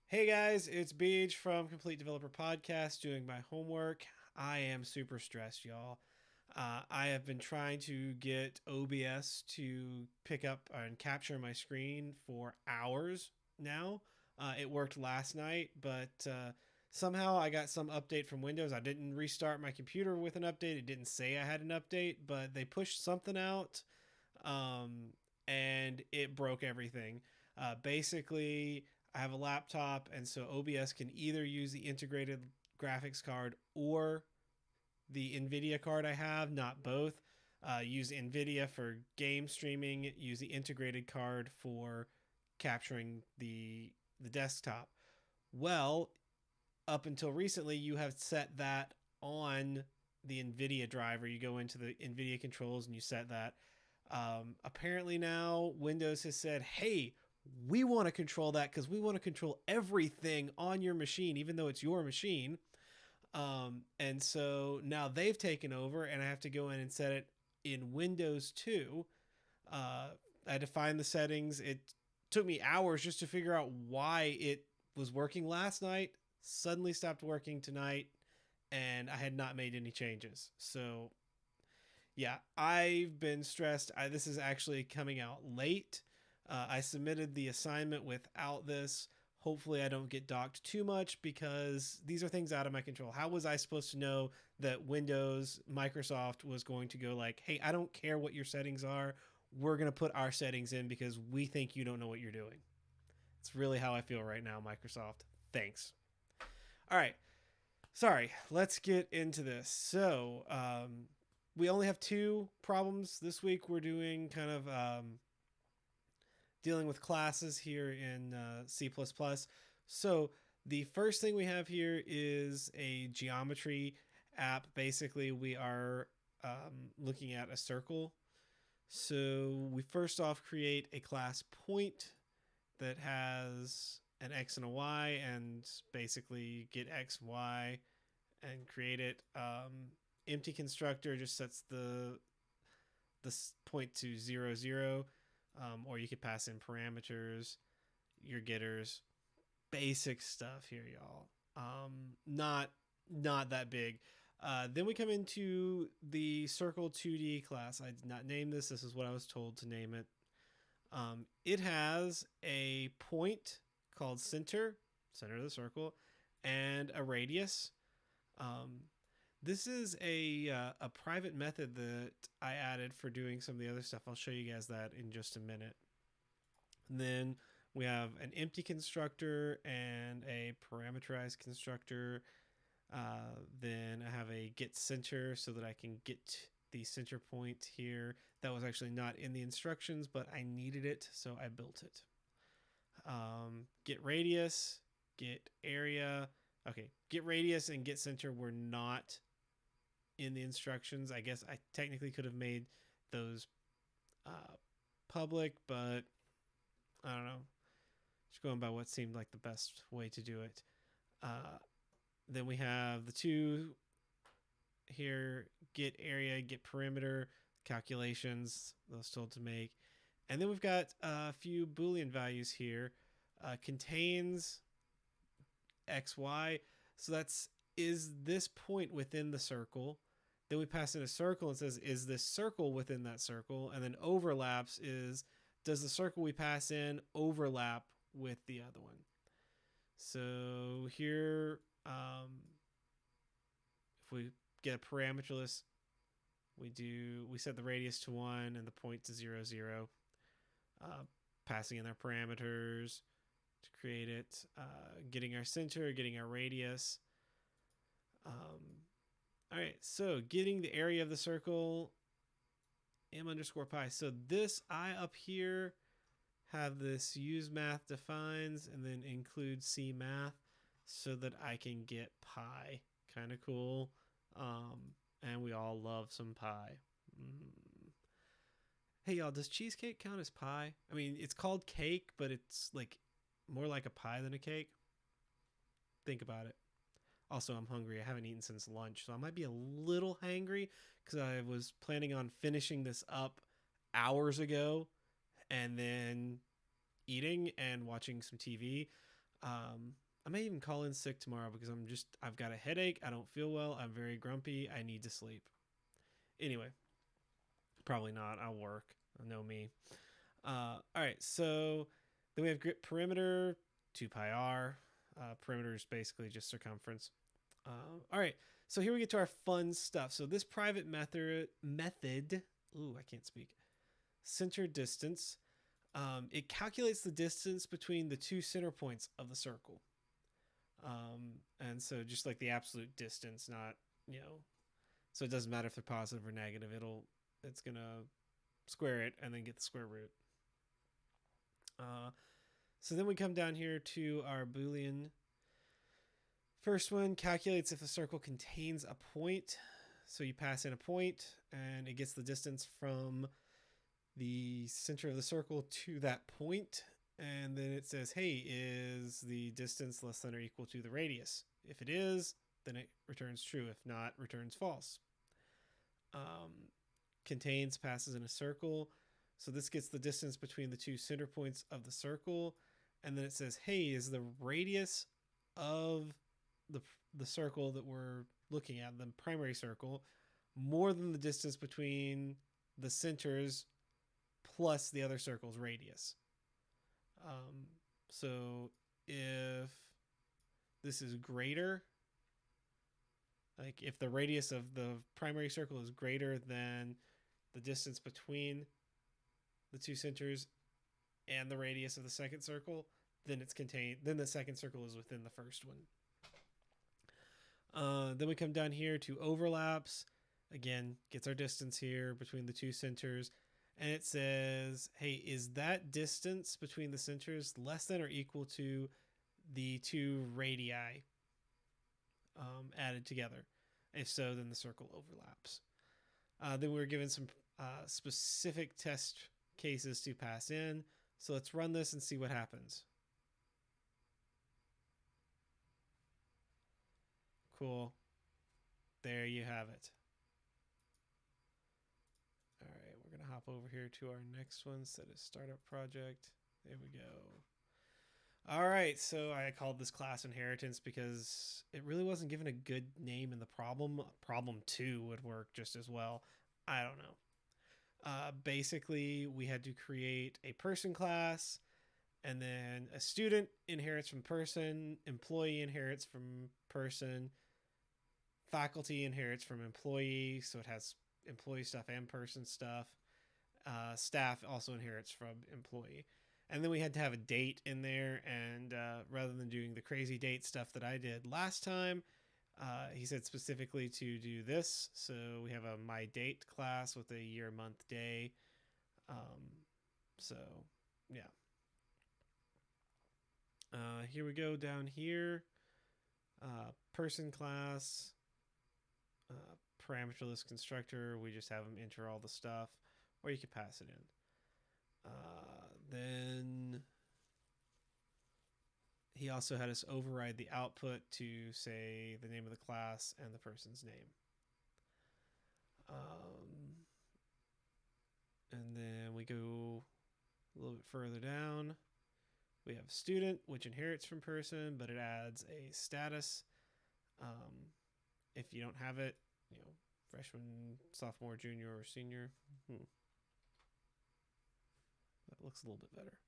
Hey guys, it's Beej from Complete Developer Podcast doing my homework. I am super stressed, y'all. I have been trying to get OBS to pick up and capture my screen for hours now. It worked last night, but somehow I got some update from Windows. I didn't restart my computer with an update. It didn't say I had an update, but they pushed something out um, and it broke everything. Basically, I have a laptop, and so OBS can either use the integrated graphics card or the NVIDIA card I have, not both. Use NVIDIA for game streaming, use the integrated card for capturing the desktop. Well, up until recently, you have set that on the NVIDIA driver. You go into the NVIDIA controls and you set that. Apparently, now Windows has said, hey, we want to control that because we want to control everything on your machine, even though it's your machine. And so now they've taken over, and I have to go in and set it in Windows 2. I had to find the settings. It took me hours just to figure out why it was working last night, suddenly stopped working tonight, and I had not made any changes. So, yeah, I've been stressed. This is actually coming out late. I submitted the assignment without this. Hopefully, I don't get docked too much because these are things out of my control. How was I supposed to know that Windows, Microsoft was going to go like, hey, I don't care what your settings are. We're going to put our settings in because we think you don't know what you're doing. It's really how I feel right now, Microsoft. Thanks. All right. Sorry. Let's get into this. So, we only have two problems this week. We're doing kind of dealing with classes here in C++. So the first thing we have here is a geometry app. Basically, we are looking at a circle. So we first off create a class point that has an x and a y, and basically get x, y, and create it. Empty constructor just sets the point to 0, 0. Or you could pass in parameters, your getters, basic stuff here, y'all. Not that big. Then we come into the Circle 2D class. I did not name this. This is what I was told to name it. It has a point called center of the circle, and a radius. Um, this is a private method that I added for doing some of the other stuff. I'll show you guys that in just a minute. And then we have an empty constructor and a parameterized constructor. Then I have a get center so that I can get the center point here. That was actually not in the instructions, but I needed it, so I built it. Get radius, get area. Okay, get radius and get center were not in the instructions. I guess I technically could have made those uh, public, but I don't know. Just going by what seemed like the best way to do it. Uh, then we have the two here: get area, get perimeter calculations. Those told to make, and then we've got a few Boolean values here. Contains x, y. So that's, is this point within the circle? Then we pass in a circle and says, is this circle within that circle? And then overlaps is, does the circle we pass in overlap with the other one? So here, if we get a parameterless, we set the radius to 1 and the point to 0, 0. Passing in our parameters to create it, getting our center, getting our radius. All right, so getting the area of the circle, m underscore pi. So this I up here have this use math defines and then include c math so that I can get pi. Kind of cool. And we all love some pie. Hey y'all, does cheesecake count as pie? I mean, it's called cake, but it's like more like a pie than a cake. Think about it. Also, I'm hungry. I haven't eaten since lunch, so I might be a little hangry because I was planning on finishing this up hours ago and then eating and watching some TV. I may even call in sick tomorrow because I've got a headache. I don't feel well. I'm very grumpy. I need to sleep. Anyway, probably not. I'll work. I know me. All right. So then we have grid perimeter, 2 pi r. Perimeter is basically just circumference. All right. So here we get to our fun stuff. So this private method. Ooh, I can't speak. Center distance. It calculates the distance between the two center points of the circle. And so just like the absolute distance, not, you know, so it doesn't matter if they're positive or negative. It's going to square it and then get the square root. So then we come down here to our Boolean. First one calculates if a circle contains a point. So you pass in a point and it gets the distance from the center of the circle to that point. And then it says, hey, is the distance less than or equal to the radius? If it is, then it returns true. If not, returns false. Contains passes in a circle. So this gets the distance between the two center points of the circle. And then it says, hey, is the radius of the circle that we're looking at, the primary circle, more than the distance between the centers plus the other circle's radius? So if this is greater, like if the radius of the primary circle is greater than the distance between the two centers and the radius of the second circle, then then the second circle is within the first one. Then we come down here to overlaps. Again, gets our distance here between the two centers. And it says, hey, is that distance between the centers less than or equal to the two radii added together? If so, then the circle overlaps. Then we're given some specific test cases to pass in. So let's run this and see what happens. Cool. There you have it. All right, we're going to hop over here to our next one, set a startup project. There we go. All right, so I called this class inheritance because it really wasn't given a good name in the problem. Problem 2 would work just as well. I don't know. Basically, we had to create a person class, and then a student inherits from person, employee inherits from person, faculty inherits from employee, so it has employee stuff and person stuff. Staff also inherits from employee. And then we had to have a date in there, and rather than doing the crazy date stuff that I did last time, he said specifically to do this. So we have a my date class with a year, month, day. So yeah. Here we go down here. Person class, parameterless constructor. We just have them enter all the stuff, or you could pass it in. Then he also had us override the output to say the name of the class and the person's name. And then we go a little bit further down. We have student, which inherits from person, but it adds a status. If you don't have it, you know, freshman, sophomore, junior, or senior. That looks a little bit better.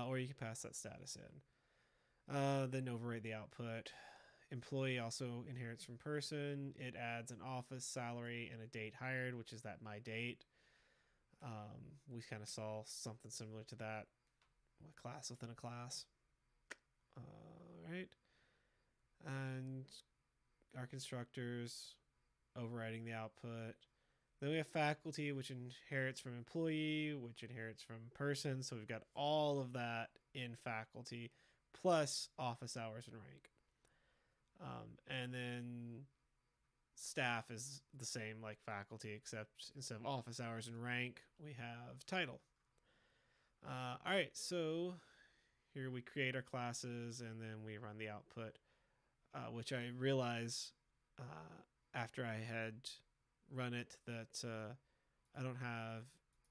Or you can pass that status in. Then override the output. Employee also inherits from person. It adds an office, salary, and a date hired, which is that my date. We kind of saw something similar to that. A class within a class. All right. And our constructors overriding the output. Then we have faculty, which inherits from employee, which inherits from person. So we've got all of that in faculty, plus office hours and rank. And then staff is the same like faculty, except instead of office hours and rank, we have title. All right, so here we create our classes, and then we run the output, which I realize after I had run it that I don't have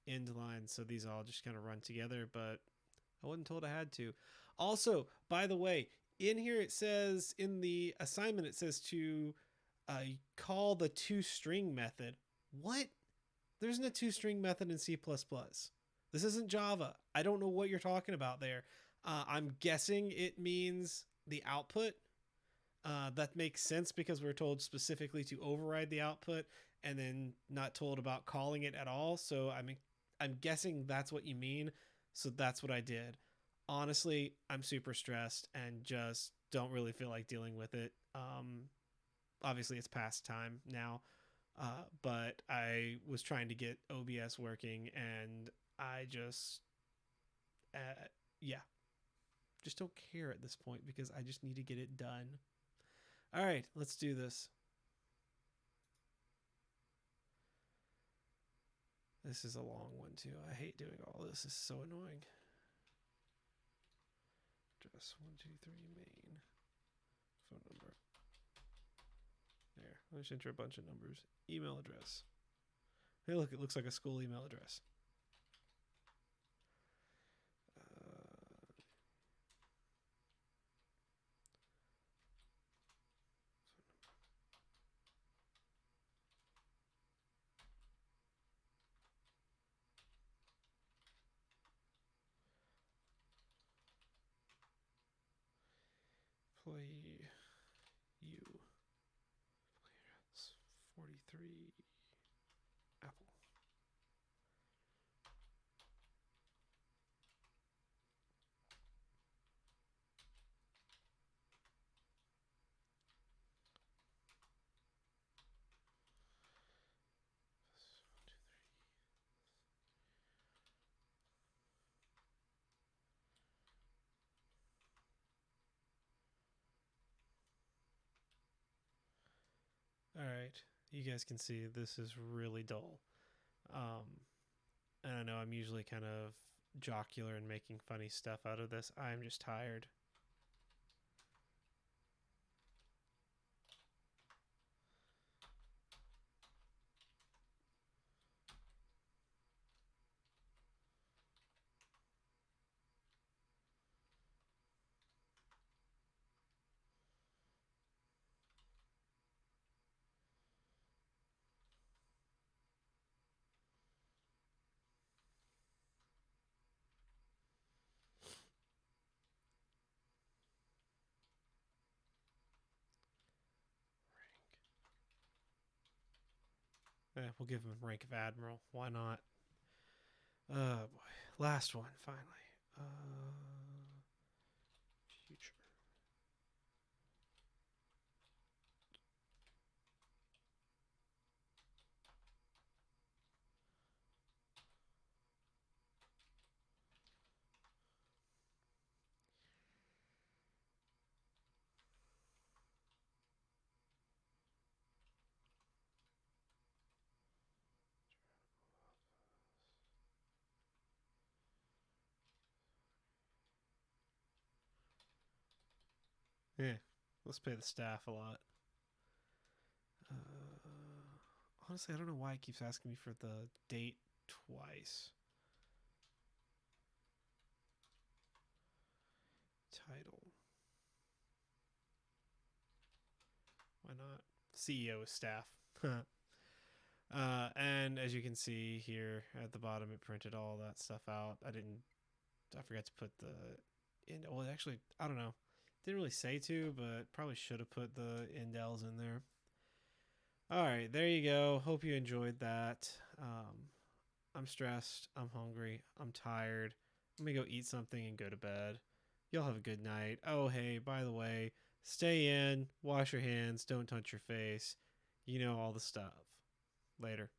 end lines, so these all just kind of run together, but I wasn't told I had to. Also, by the way, in here it says in the assignment it says to call the toString method. What? There isn't a toString method in C++. This isn't Java. I don't know what you're talking about there. I'm guessing it means the output. That makes sense because we're told specifically to override the output and then not told about calling it at all. So I'm guessing that's what you mean. So that's what I did. Honestly, I'm super stressed and just don't really feel like dealing with it. Obviously, it's past time now, but I was trying to get OBS working, and I just, uh, yeah, just don't care at this point because I just need to get it done. All right, let's do this. This is a long one too. I hate doing all this. This is so annoying. Address 123 main. Phone number. There. Let's enter a bunch of numbers. Email address. Hey, look, it looks like a school email address. Employee U. 43 Apple. All right, you guys can see this is really dull. And I know I'm usually kind of jocular and making funny stuff out of this. I'm just tired. We'll give him rank of admiral. Why not? Oh boy, last one finally. Future. Yeah, let's pay the staff a lot. Honestly, I don't know why it keeps asking me for the date twice. Title. Why not? CEO staff. And as you can see here at the bottom, it printed all that stuff out. I forgot to put the in. Well, actually, I don't know. Didn't really say to, but probably should have put the indels in there. All right, there you go. Hope you enjoyed that. I'm stressed. I'm hungry. I'm tired. I'm gonna go eat something and go to bed. Y'all have a good night. Oh, hey, by the way, stay in, wash your hands, don't touch your face. You know all the stuff. Later.